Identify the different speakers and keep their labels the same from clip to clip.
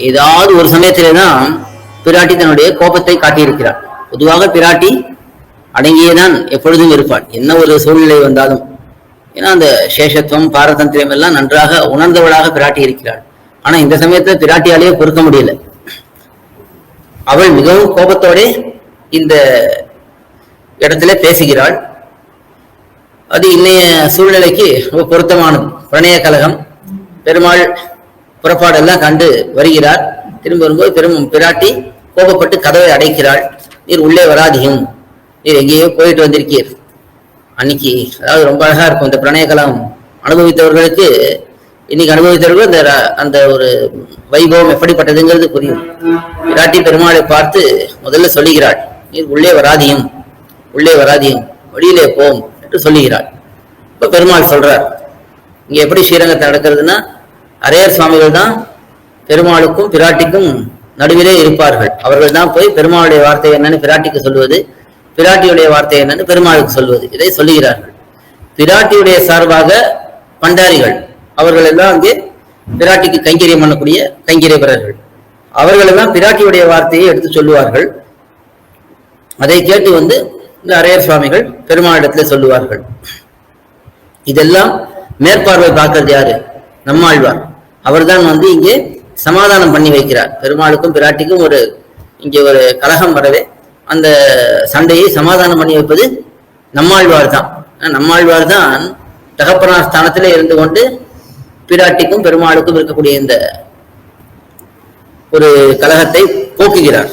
Speaker 1: ஏதாவது ஒரு சமயத்திலே தான் பிராட்டி தன்னுடைய கோபத்தை காட்டியிருக்கிறார். பொதுவாக பிராட்டி அடங்கியேதான் எப்பொழுதும் இருப்பாள், என்ன ஒரு சூழ்நிலை வந்தாலும். ஏன்னா அந்த சேஷத்துவம் பாரதந்திரம் எல்லாம் நன்றாக உணர்ந்தவளாக பிராட்டி இருக்கிறாள். ஆனா இந்த சமயத்துல பிராட்டியாலேயே பொறுக்க முடியல. அவள் மிகவும் கோபத்தோட இந்த இடத்துல பேசுகிறாள். அது இன்னைய சூழ்நிலைக்கு ரொம்ப பொருத்தமானது. பிரணய கலகம், பெருமாள் புறப்பாடெல்லாம் கண்டு வருகிறார். திரும்ப வரும்போது பிராட்டி கோபப்பட்டு கதவை அடைக்கிறாள். நீர் உள்ளே வராதியும், நீர் எங்கேயோ போயிட்டு வந்திருக்கீர். அன்னைக்கு அதாவது ரொம்ப அழகா இருக்கும் இந்த பிரணய கலகம் அனுபவித்தவர்களுக்கு. இன்னைக்கு அனுபவித்தவர்கள் அந்த ஒரு வைபவம் எப்படிப்பட்டதுங்கிறது புரியும். பிராட்டி பெருமாளை பார்த்து முதல்ல சொல்லுகிறாள், நீர் உள்ளே வராதியும், உள்ளே வராதியும், வெளியிலே போம் என்று சொல்லுகிறாள். இப்ப பெருமாள் சொல்றார், இங்க எப்படி ஸ்ரீரங்கத்தை நடக்கிறதுனா, அரையர் சுவாமிகள் தான் பெருமாளுக்கும் பிராட்டிக்கும் நடுவிலே இருப்பார்கள். அவர்கள் தான் போய் பெருமாளுடைய வார்த்தை என்னன்னு பிராட்டிக்கு சொல்லுவது, பிராட்டியுடைய வார்த்தை என்னன்னு பெருமாளுக்கு சொல்வது, இதை சொல்லுகிறார்கள். பிராட்டியுடைய சார்பாக பண்டாரிகள் அவர்கள் எல்லாம் அங்கே பிராட்டிக்கு கைங்கரியம் பண்ணக்கூடிய கைங்கரியவர்கள், அவர்கள் எல்லாம் பிராட்டியுடைய வார்த்தையை எடுத்து சொல்லுவார்கள். அதை கேட்டு இந்த அரையர் சுவாமிகள் பெருமாளிடத்துல சொல்லுவார்கள். இதெல்லாம் மேற்பார்வை பார்க்கறது யாரு? நம்மாழ்வார். அவர்தான் இங்கே சமாதானம் பண்ணி வைக்கிறார். பெருமாளுக்கும் பிராட்டிக்கும் இங்கே ஒரு கலகம் வரவே அந்த சண்டையை சமாதானம் பண்ணி வைப்பது நம்மாழ்வார் தான். நம்மாழ்வார் தான் தகப்பனார் ஸ்தானத்திலே இருந்து கொண்டு பிராட்டிக்கும் பெருமாளுக்கும் இருக்கக்கூடிய இந்த ஒரு கலகத்தை போக்குகிறார்.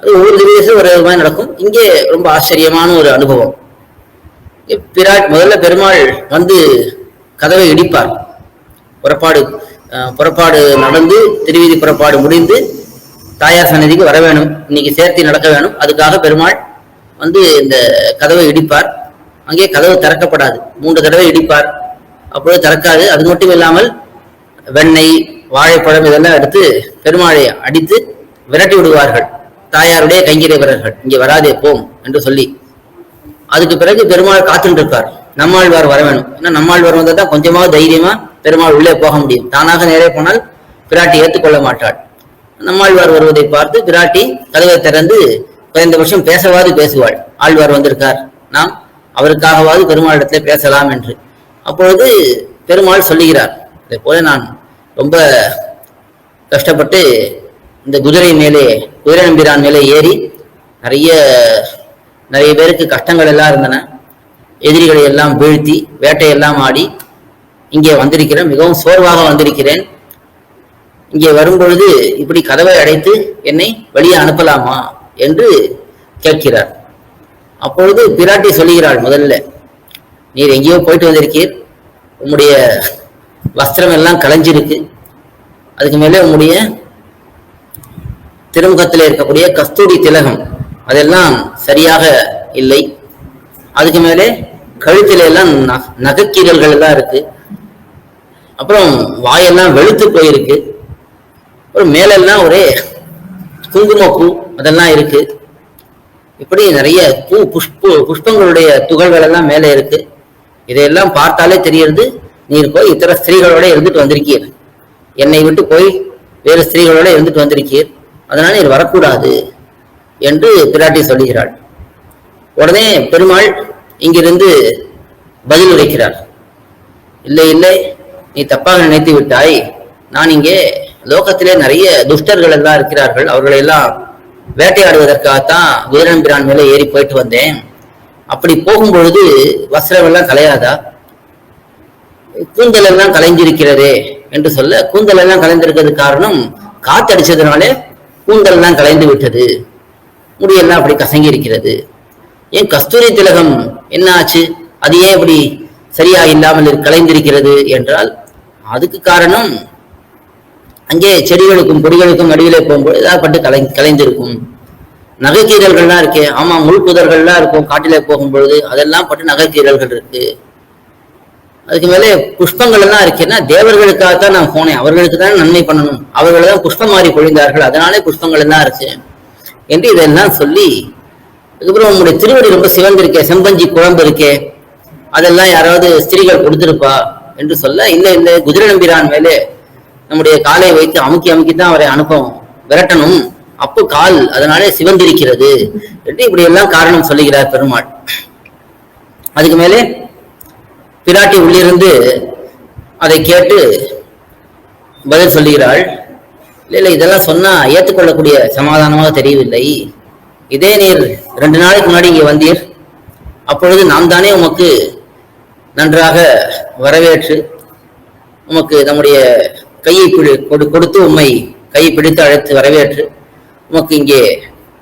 Speaker 1: அது ஒவ்வொரு திவ்யசும் ஒரு விதமாக நடக்கும். இங்கே ரொம்ப ஆச்சரியமான ஒரு அனுபவம். முதல்ல பெருமாள் கதவை இடிப்பார். புறப்பாடு நடந்து திருவீதி புறப்பாடு முடிந்து தாயார் சன்னதிக்கு வர வேணும், இன்னைக்கு சேர்த்தி நடக்க வேணும். அதுக்காக பெருமாள் இந்த கதவை இடிப்பார். அங்கே கதவு திறக்கப்படாது. 3 தடவை இடிப்பார், அப்பொழுது திறக்காது. அது மட்டும் இல்லாமல் வெண்ணெய், வாழைப்பழம் இதெல்லாம் எடுத்து பெருமாளை அடித்து விரட்டி விடுவார்கள். தாயாருடைய கைங்கரியவர்கள், இங்கே வராதே போம் என்று சொல்லி. அதுக்கு பிறகு பெருமாள் காத்துட்டு இருப்பார், நம்மாழ்வார் வர வேணும். ஏன்னா நம்மாழ்வார் வந்தால் தான் கொஞ்சமாவது தைரியமா பெருமாள் உள்ளே போக முடியும். தானாக நேரே போனால் பிராட்டி ஏற்றுக்கொள்ள மாட்டாள். நம்மாழ்வார் வருவதை பார்த்து பிராட்டி கதவை திறந்து குறைந்தபட்சம் பேசவாது பேசுவாள். ஆழ்வார் வந்திருக்கார், நாம் அவருக்காகவாது பெருமாளிடத்துல பேசலாம் என்று. அப்பொழுது பெருமாள் சொல்லுகிறார், இதே போல நான் ரொம்ப கஷ்டப்பட்டு இந்த குதிரை நம்பிரான் மேலே ஏறி நிறைய பேருக்கு கஷ்டங்கள் எல்லாம் இருந்தன, எதிரிகளை எல்லாம் வீழ்த்தி வேட்டையெல்லாம் ஆடி இங்கே வந்திருக்கிறேன், மிகவும் சோர்வாக வந்திருக்கிறேன். இங்கே வரும்பொழுது இப்படி கதவை அடைத்து என்னை வெளியே அனுப்பலாமா என்று கேட்கிறார். அப்பொழுது பிராட்டி சொல்லுகிறாள், முதல்ல நீர் எங்கேயோ போயிட்டு வந்திருக்கீர், உம்முடைய வஸ்திரம் எல்லாம் கலைஞ்சிருக்கு, அதுக்கு மேலே உம்முடைய திருமுகத்தில் இருக்கக்கூடிய கஸ்தூரி திலகம் அதெல்லாம் சரியாக இல்லை, அதுக்கு மேலே கழுத்தில எல்லாம் நகைக்கீரல்கள் எல்லாம் இருக்கு, அப்புறம் வாயெல்லாம் வெளுத்து போயிருக்கு, அப்புறம் மேலெல்லாம் ஒரே குங்குமப்பூ அதெல்லாம் இருக்கு, இப்படி நிறைய புஷ்பங்களுடைய துகள்கள் எல்லாம் மேலே இருக்கு. இதையெல்லாம் பார்த்தாலே தெரியுது நீர் போய் இத்தர ஸ்திரீகளோட இருந்துட்டு வந்திருக்கீர், என்னை விட்டு போய் வேறு ஸ்திரீகளோட இருந்துட்டு வந்திருக்கீர், அதனால நீர் வரக்கூடாது என்று பிராட்டி சொல்லுகிறாள். உடனே பெருமாள் இங்கிருந்து பதில் உரைக்கிறார், இல்லை இல்லை, நீ தப்பாக நினைத்து விட்டாய், நான் இங்கே லோகத்திலே நிறைய துஷ்டர்கள் எல்லாம் இருக்கிறார்கள், அவர்களை எல்லாம் வேட்டையாடுவதற்காகத்தான் குதிரம்பிரான் மேலே ஏறி போயிட்டு வந்தேன். அப்படி போகும்பொழுது வஸ்திரம் எல்லாம் கலையாதா, கூந்தல் எல்லாம் கலைஞ்சிருக்கிறதே என்று சொல்ல, கூந்தல் எல்லாம் கலைந்திருக்கிறது காரணம் காத்தடிச்சதுனாலே கூந்தல் எல்லாம் கலைந்து விட்டது, முடியெல்லாம் அப்படி கசங்கி இருக்கிறது. ஏன் கஸ்தூரி திலகம் என்ன ஆச்சு, அது ஏன் இப்படி சரியா இல்லாமல் கலைந்திருக்கிறது என்றால், அதுக்கு காரணம் அங்கே செடிகளுக்கும் கொடிகளுக்கும் நடுவிலே போகும்போது ஏதாவது பட்டு கலைந்திருக்கும். நகைக்கீரல்கள்லாம் இருக்கே, ஆமா, முள்புதர்கள்லாம் இருக்கும் காட்டிலே போகும்பொழுது, அதெல்லாம் பட்டு நகைக்கீரல்கள் இருக்கு. அதுக்கு மேலே புஷ்பங்கள் எல்லாம் இருக்கேன்னா தேவர்களுக்காகத்தான் நான் போனேன், அவர்களுக்கு தான் நன்மை பண்ணணும், அவர்கள் தான் புஷ்பம் மாறி பொழிந்தார்கள், அதனாலே புஷ்பங்கள் எல்லாம் இருக்கு என்று இதெல்லாம் சொல்லி, அதுக்கப்புறம் உங்களுடைய திருவடி ரொம்ப சிவந்திருக்கே, செம்பஞ்சி குழம்பு இருக்கே, அதெல்லாம் யாராவது ஸ்திரீகள் கொடுத்திருப்பா என்று சொல்ல, இல்லை இல்லை, குதிரை நம்பிரான் மேலே நம்முடைய காலை வைத்து அமுக்கி அமுக்கித்தான் அவரை விரட்டணும். அப்போ கால் அதனாலே சிவந்திருக்கிறது என்று இப்படி எல்லாம் காரணம் சொல்லுகிறார் பெருமாள். அதுக்கு மேலே பிராட்டி உள்ளிருந்து அதை கேட்டு பதில் சொல்லுகிறாள். இல்லை இதெல்லாம் சொன்னா ஏற்றுக்கொள்ளக்கூடிய சமாதானமாக தெரியவில்லை. இதே நீர் 2 நாளைக்கு முன்னாடி இங்கே வந்தீர். அப்பொழுது நாம் தானே உமக்கு நன்றாக வரவேற்று உமக்கு நம்முடைய கையை கொடுத்து உம்மை கையை பிடித்து அழைத்து வரவேற்று உமக்கு இங்கே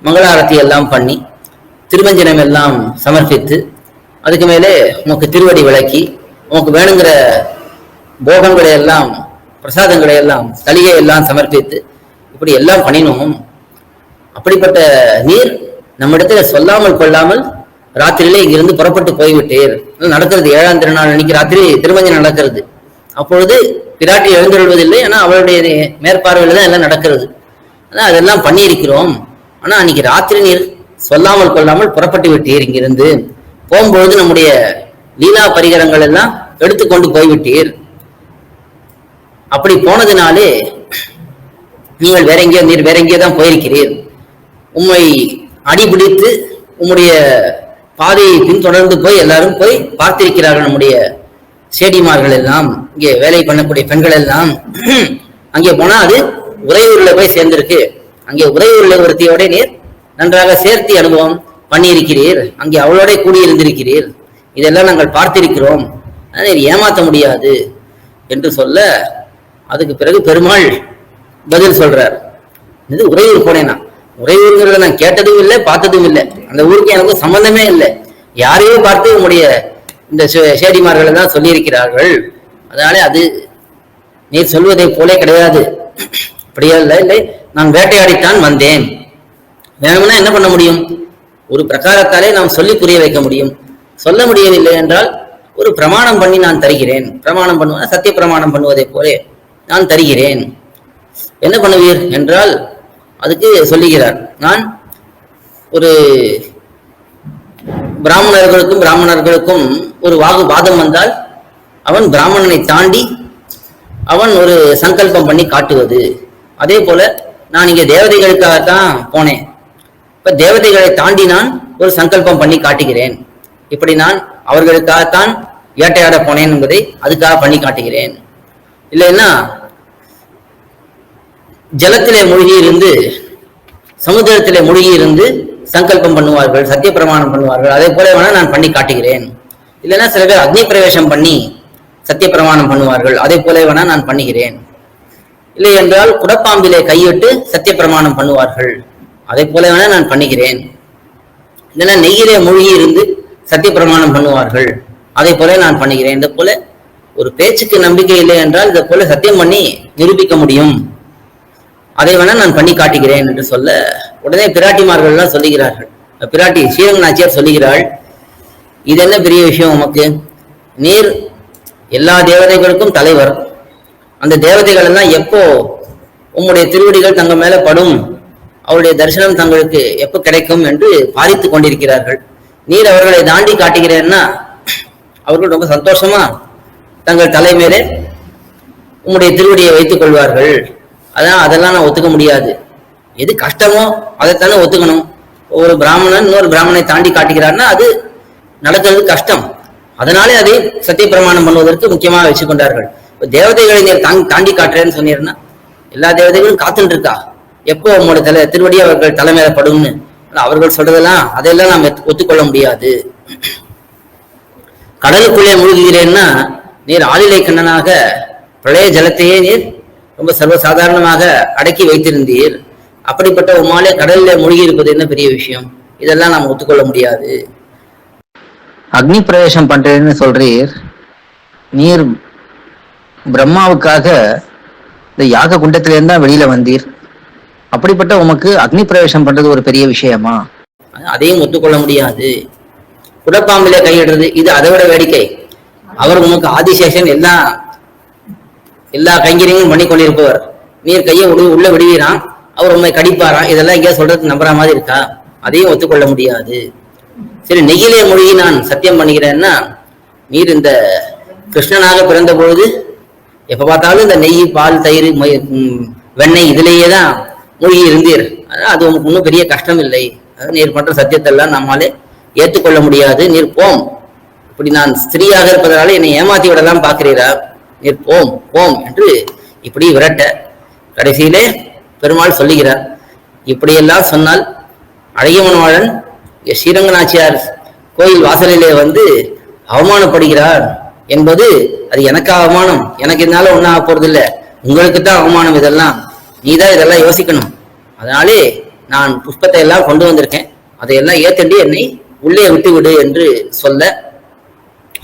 Speaker 1: மங்களாரத்தி எல்லாம் பண்ணி திருமஞ்சனம் எல்லாம் சமர்ப்பித்து அதுக்கு மேலே உமக்கு திருவடி விளக்கி உமக்கு வேணுங்கிற போகங்களை எல்லாம் பிரசாதங்களை எல்லாம் சலுகை எல்லாம் சமர்ப்பித்து இப்படி எல்லாம் பண்ணினோம். அப்படிப்பட்ட நீர் நம்மிடத்துல சொல்லாமல் கொள்ளாமல் ராத்திரியிலே இங்கிருந்து புறப்பட்டு போய்விட்டீர். நடக்கிறது 7ஆம் திருநாள் அன்னைக்கு ராத்திரி திருமஞ்சனம் நடக்கிறது. அப்பொழுது பிராட்டி எழுந்தருள்வதில்லை. ஆனா அவளுடைய மேற்பார்வையில தான் எல்லாம் நடக்கிறது. ஆனா அதெல்லாம் பண்ணியிருக்கிறோம். ஆனா அன்னைக்கு ராத்திரி நீர் சொல்லாமல் கொள்ளாமல் புறப்பட்டு விட்டீர். இங்கிருந்து போகும்பொழுது நம்முடைய லீலா பரிகரங்கள் எல்லாம் எடுத்துக்கொண்டு போய்விட்டீர். அப்படி போனதுனாலே நீங்கள் நீர் வேற எங்கேயோ தான் போயிருக்கிறீர். உம்மை அடிபிடித்து உம்முடைய பாதையை பின்தொடர்ந்து போய் எல்லாரும் போய் பார்த்திருக்கிறார்கள். நம்முடைய சேடிமார்கள் எல்லாம் இங்கே வேலை பண்ணக்கூடிய பெண்கள் எல்லாம் அங்கே போனா அது உறையூர்ல போய் சேர்ந்திருக்கு. அங்கே உறையூர்ல ஒருத்தியோட நீர் நன்றாக சேர்த்தி அனுபவம் பண்ணியிருக்கிறீர். அங்கே அவளோட கூடியிருந்திருக்கிறீர். இதெல்லாம் நாங்கள் பார்த்திருக்கிறோம். நீர் ஏமாற்ற முடியாது என்று சொல்ல அதுக்கு பிறகு பெருமாள் பதில் சொல்றார். இது உறையூர் போனேனா? உறையூருங்கிறத நான் கேட்டதும் இல்லை பார்த்ததும் இல்லை. அந்த ஊருக்கு எனக்கு சம்பந்தமே இல்லை. யாரையோ பார்த்து உங்களுடைய இந்த சேடிமார்கள் தான் சொல்லியிருக்கிறார்கள். அதனாலே அது நீர் சொல்வதை போலே கிடையாது. அப்படியா இல்லை, நான் வேட்டையாடித்தான் வந்தேன். வேணும்னா என்ன பண்ண முடியும்? ஒரு பிரகாரத்தாலே நாம் சொல்லி புரிய வைக்க முடியும். சொல்ல முடியவில்லை என்றால் ஒரு பிரமாணம் பண்ணி நான் தருகிறேன். பிரமாணம் பண்ணுவ சத்திய பிரமாணம் பண்ணுவதை போலே நான் தருகிறேன். என்ன பண்ணுவீர் என்றால் அதுக்கு சொல்லுகிறார். நான் ஒரு பிராமணர்களுக்கும் ஒரு வாதம் வந்தால் அவன் பிராமணனை தாண்டி அவன் ஒரு சங்கல்பம் பண்ணி காட்டுவது. அதே போல நான் இங்க தேவதைகளுக்காகத்தான் போனேன். இப்ப தேவதைகளை தாண்டி நான் ஒரு சங்கல்பம் பண்ணி காட்டுகிறேன். இப்படி நான் அவர்களுக்காகத்தான் வேட்டையாட போனேன் என்பதை அதுக்காக பண்ணி காட்டுகிறேன். இல்லைன்னா ஜலத்திலே மூழ்கி இருந்து சமுத்திரத்திலே மூழ்கி இருந்து சங்கல்பம் பண்ணுவார்கள், சத்திய பிரமாணம் பண்ணுவார்கள். அதே போல வேணா நான் பண்ணி காட்டுகிறேன். இல்லைன்னா சில பேர் அக்னி பிரவேசம் பண்ணி சத்திய பிரமாணம் பண்ணுவார்கள். அதே போல வேணா நான் பண்ணுகிறேன். இல்லை என்றால் குடப்பாம்பிலே கையிட்டு சத்திய பிரமாணம் பண்ணுவார்கள். அதே போல வேணா நான் பண்ணுகிறேன். இல்லைன்னா நெய்யிலே மூழ்கி இருந்து சத்திய பிரமாணம் பண்ணுவார்கள். அதே போல நான் பண்ணுகிறேன். இந்த போல ஒரு பேச்சுக்கு நம்பிக்கை இல்லை என்றால் இதை போல சத்தியம் பண்ணி நிரூபிக்க முடியும். அதை வேணா நான் பண்ணி காட்டுகிறேன் என்று சொல்ல உடனே பிராட்டிமார்கள் எல்லாம் சொல்லுகிறார்கள். பிராட்டி ஸ்ரீரங்க நாச்சியார் சொல்லுகிறாள், இது என்ன பெரிய விஷயம் உமக்கு? நீர் எல்லா தேவதைகளுக்கும் தலைவர். அந்த தேவதைகள் எல்லாம் எப்போ உம்முடைய திருவடிகள் தங்க மேல படும், அவருடைய தரிசனம் தங்களுக்கு எப்போ கிடைக்கும் என்று பாதித்து கொண்டிருக்கிறார்கள். நீர் அவர்களை தாண்டி காட்டுகிறேன்னா அவர்கள் ரொம்ப சந்தோஷமா தங்கள் தலை மேலே உம்முடைய திருவடியை வைத்துக் கொள்வார்கள். அதெல்லாம் நான் ஒத்துக்க முடியாது. எது கஷ்டமோ அதைத்தானே ஒத்துக்கணும். ஒரு பிராமணன் இன்னொரு பிராமணனை தாண்டி காட்டுகிறார்னா அது நடக்கிறது கஷ்டம். அதனாலே அதை சத்திய பிரமாணம் பண்ணுவதற்கு முக்கியமாக வச்சு கொண்டார்கள். தேவதைகளை நீர் தாண்டி காட்டுறேன்னு சொன்னீர்னா எல்லா தேவதைகளும் காத்துட்டு இருக்கா எப்போ உங்களோட திருவடி அவர்கள் தலைமையில படும்னு. அவர்கள் சொல்றதெல்லாம் அதையெல்லாம் நாம் ஒத்துக்கொள்ள முடியாது. கடலுக்குள்ளே மூழ்கிறேன்னா நீர் ஆளிலை கண்ணனாக பிரளய ஜலத்தையே நீர் ரொம்ப சர்வசாதாரணமாக அடக்கி வைத்திருந்தீர். அப்படிப்பட்ட உமாலே கடலில் மூழ்கி இருப்பது என்ன பெரிய விஷயம்? இதெல்லாம் நாம் ஒத்துக்கொள்ள முடியாது.
Speaker 2: அக்னி பிரவேசம் பண்றேன்னு சொல்றீர். நீர் பிரம்மாவுக்காக இந்த யாக குண்டத்திலேருந்து தான் வெளியில வந்தீர். அப்படிப்பட்ட உமக்கு அக்னி பிரவேசம் பண்றது ஒரு பெரிய விஷயமா?
Speaker 1: அதையும் ஒத்துக்கொள்ள முடியாது. குடப்பாம்பிலே கையிடுறது இது அதை விட வேடிக்கை. அவர் உமக்கு ஆதிசேஷன் எல்லா கைங்கரியங்களும் பண்ணி கொண்டிருப்பவர். நீர் கையை உள்ள விடுவீரான், அவர் உண்மை கடிப்பாராம். இதெல்லாம் எங்கேயா சொல்றது நம்புற மாதிரி இருக்கா? அதையும் ஒத்துக்கொள்ள முடியாது. சரி, நெய்யிலே மொழியை நான் சத்தியம் பண்ணுகிறேன்னா நீர் இந்த கிருஷ்ணனாக பிறந்த பொழுது எப்ப பார்த்தாலும் இந்த நெய், பால், தயிர், வெண்ணெய் இதுலேயே தான் மூழ்கி இருந்தீர். அது உங்களுக்கு ஒன்றும் பெரிய கஷ்டம் இல்லை. நீர் பண்ற சத்தியத்தை எல்லாம் நம்மாலே ஏற்றுக்கொள்ள முடியாது. நீர் போம், இப்படி நான் ஸ்திரீயாக இருப்பதனால என்னை ஏமாத்தி விடலாம் பார்க்கிறீரா? நீர் போம் போம் என்று இப்படி விரட்ட கடைசியிலே பெருமாள் சொல்லுகிறார். இப்படியெல்லாம் சொன்னால் அழகியமனவாளன் ஸ்ரீரங்கநாச்சியார் கோயில் வாசலிலே வந்து அவமானப்படுகிறார் என்பது அது எனக்கு அவமானம், எனக்கு இதனால ஒன்றும் ஆக போறது இல்லை, உங்களுக்கு தான் அவமானம். இதெல்லாம் நீதான் இதெல்லாம் யோசிக்கணும். அதனாலே நான் புஷ்பத்தை எல்லாம் கொண்டு வந்திருக்கேன், அதையெல்லாம் ஏத்தண்டி என்னை உள்ளே விட்டு விடு என்று சொல்ல,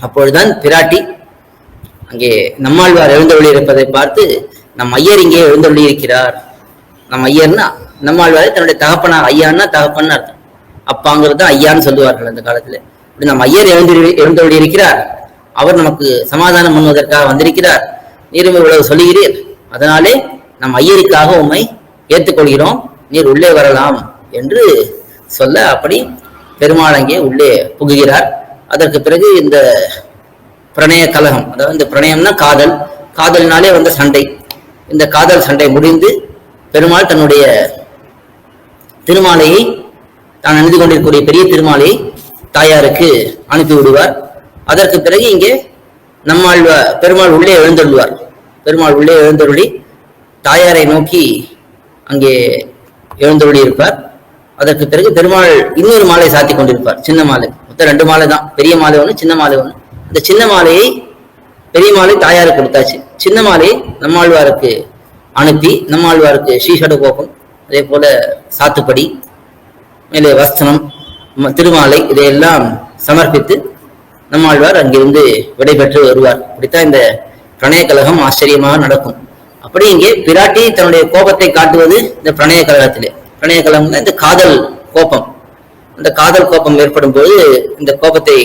Speaker 1: அப்பொழுதுதான் பிராட்டி அங்கே நம்மாழ்வார் எழுந்தொள்ளி இருப்பதை பார்த்து, நம் ஐயர் இங்கே எழுந்தொள்ளி இருக்கிறார். நம் ஐயர்னா நம்மாழ்வாரை தன்னுடைய தகப்பனா, ஐயான்னா தகப்பன்னு அர்த்தம், அப்பாங்கிறது ஐயான்னு சொல்லுவார்கள் அந்த காலத்துல. இப்படி நம் ஐயர் எழுந்தொள்ளி இருக்கிறார், அவர் நமக்கு சமாதானம் பண்ணுவதற்காக வந்திருக்கிறார், நீரும் இவ்வளவு சொல்லுகிறீர், அதனாலே நம் ஐயருக்காக உம்மை ஏற்றுக்கொள்கிறோம், நீர் உள்ளே வரலாம் என்று சொல்ல, அப்படி பெருமாள் அங்கே உள்ளே புகுகிறார். அதற்கு பிறகு இந்த பிரணய கலகம், அதாவது இந்த பிரணயம்னா காதல், காதலினாலே வந்த சண்டை, இந்த காதல் சண்டை முடிந்து பெருமாள் தன்னுடைய திருமாலையை, தான் அணிந்து கொண்டிருக்கக்கூடிய பெரிய திருமாலையை தாயாருக்கு அனுப்பி விடுவார். அதற்கு பிறகு இங்கே பெருமாள் உள்ளே எழுந்தருள்வார். பெருமாள் உள்ளே எழுந்தருளி தாயாரை நோக்கி அங்கே எழுந்தருளி இருப்பார். அதற்கு பிறகு பெருமாள் இன்னொரு மாலை சாத்தி கொண்டிருப்பார், சின்ன மாலை. மொத்தம் 2 மாலை தான், பெரிய மாலை ஒன்று, சின்ன மாலை ஒன்று. இந்த சின்ன மாலையை, பெரிய மாலை தாயாருக்கு கொடுத்தாச்சு, சின்ன மாலையை நம்மாழ்வாருக்கு அனுப்பி, நம்மாழ்வாருக்கு ஸ்ரீஷட கோபம், அதே போல சாத்துப்படி, மேலே வஸ்திரம், திருமாலை இதையெல்லாம் சமர்ப்பித்து நம்மாழ்வார் அங்கிருந்து விடைபெற்று வருவார். இப்படித்தான் இந்த பிரணய கலகம் ஆச்சரியமாக நடக்கும். அப்படி இங்கே பிராட்டி தன்னுடைய கோபத்தை காட்டுவது இந்த பிரணய கலகத்திலே. பிரணய கலகம் இந்த காதல் கோபம், அந்த காதல் கோபம் ஏற்படும் போது இந்த கோபத்தை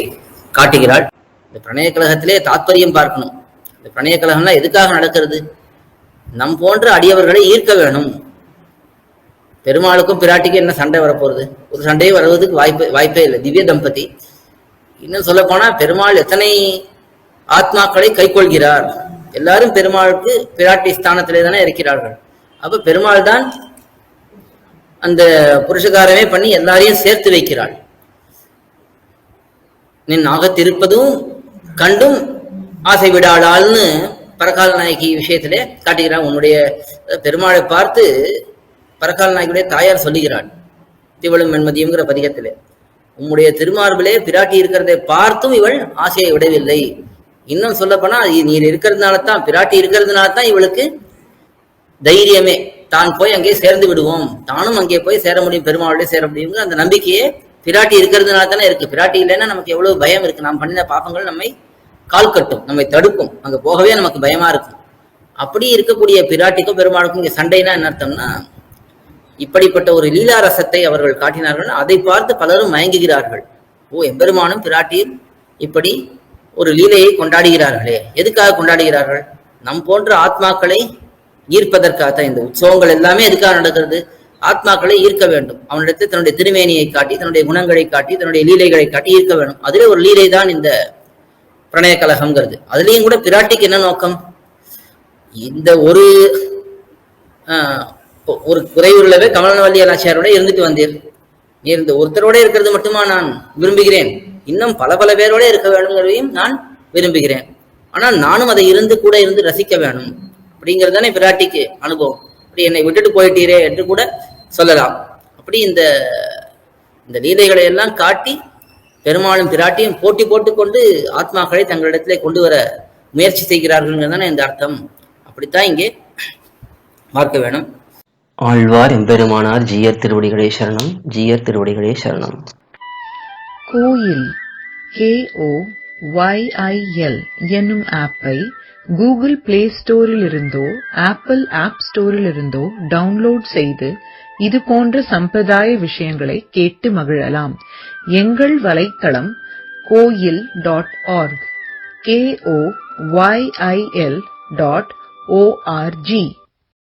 Speaker 1: காட்டுகிறாள். இந்த பிரணய கலகத்திலே தாத்பரியம் பார்க்கணும். இந்த பிரணய கலகம்லாம் எதுக்காக நடக்கிறது? நம் போன்ற அடியவர்களை ஈர்க்க வேணும். பெருமாளுக்கும் பிராட்டிக்கும் என்ன சண்டை வரப்போறது? ஒரு சண்டையே வருவதற்கு வாய்ப்பே இல்லை. திவ்ய தம்பதி. இன்னும் சொல்ல போனா பெருமாள் எத்தனை ஆத்மாக்களை கைக்கொள்கிறார். எல்லாரும் பெருமாளுக்கு பிராட்டி ஸ்தானத்திலே தானே இருக்கிறார்கள். அப்ப பெருமாள் தான் அந்த புருஷகாரமே பண்ணி எல்லாரையும் சேர்த்து வைக்கிறாள். நின் ஆகத்திருப்பதும் கண்டும் ஆசை விடாளால்னு பரகால நாயகி விஷயத்திலே காட்டுகிறான். உன்னுடைய பெருமாளை பார்த்து பரகால நாயகியுடைய தாயார் சொல்லுகிறாள் திவளும் வெண்மதியுங்கிற பதிகத்திலே, உம்முடைய திருமார்பிலே பிராட்டி இருக்கிறதை பார்த்தும் இவள் ஆசையை விடவில்லை. இன்னும் சொல்ல போனா நீர் இருக்கிறதுனால தான், பிராட்டி இருக்கிறதுனால தான் இவளுக்கு தைரியமே, தான் போய் அங்கே சேர்ந்து விடுவோம், தானும் அங்கே போய் சேர முடியும், பெருமாளுடைய சேர முடியுங்கிற அந்த நம்பிக்கையே பிராட்டி இருக்கிறதுனால தானே இருக்கு. பிராட்டி இல்லைன்னா நமக்கு எவ்வளவு பயம் இருக்கு. நாம் பண்ணின பாப்பங்கள் நம்மை கால் கட்டும், நம்மை தடுக்கும், அங்க போகவே நமக்கு பயமா இருக்கும். அப்படி இருக்கக்கூடிய பிராட்டிக்கும் பெருமாளுக்கும் இங்க சண்டைனா என்ன அர்த்தம்னா, இப்படிப்பட்ட ஒரு லீலா ரசத்தை அவர்கள் காட்டினார்கள். அதை பார்த்து பலரும் மயங்குகிறார்கள். ஓ, எம்பெருமானும் பிராட்டியும் இப்படி ஒரு லீலையை கொண்டாடுகிறார்களே, எதுக்காக கொண்டாடுகிறார்கள்? நம் போன்ற ஆத்மாக்களை ஈர்ப்பதற்காகத்தான். இந்த உற்சவங்கள் எல்லாமே எதுக்காக நடக்கிறது? ஆத்மாக்களை ஈர்க்க வேண்டும். அவனிடத்தில் தன்னுடைய திருமேனியை காட்டி, தன்னுடைய குணங்களை காட்டி, தன்னுடைய லீலைகளை காட்டி ஈர்க்க வேண்டும். அதுல ஒரு லீலை தான் இந்த பிரணய கலகம்ங்கிறது. அதுலயும் கூட பிராட்டிக்கு என்ன நோக்கம்? இந்த ஒரு குறைவுள்ளவே கமலவல்லி நாச்சியாரோட இருந்துட்டு வந்தீர். இந்த ஒருத்தரோட இருக்கிறது மட்டுமா நான் விரும்புகிறேன், இன்னும் பல பேரோட இருக்க வேணுங்கிறதையும் நான் விரும்புகிறேன். ஆனால் நானும் அதை கூட இருந்து ரசிக்க வேணும் அப்படிங்கிறது தானே பிராட்டிக்கு அனுபவம். அப்படி என்னை விட்டுட்டு போயிட்டீரே என்று கூட சொல்லலாம். அப்படி இந்த லீலைகளை எல்லாம் காட்டி பெருமாளும் பிராட்டியும் போட்டி போட்டுக்கொண்டு ஆத்மாக்களை தங்களிடத்திலே கொண்டு வர முயற்சி செய்கிறார்கள் தானே இந்த அர்த்தம். அப்படித்தான் இங்கே பார்க்க வேணும்.
Speaker 3: ஆழ்வார் எம்பெருமானார் ஜீயர் திருவடிகளே சரணம். ஜீயர் திருவடிகளே சரணம்.
Speaker 4: கோயில் KOYIL என்னும் ஆப்பை கூகுள் பிளே ஸ்டோரில் இருந்தோ ஆப்பிள் ஆப் ஸ்டோரில் இருந்தோ டவுன்லோட் செய்து இது போன்ற சம்பிரதாய விஷயங்களை கேட்டு மகிழலாம். எங்கள் வலைத்தளம் koil.org KOYIL.org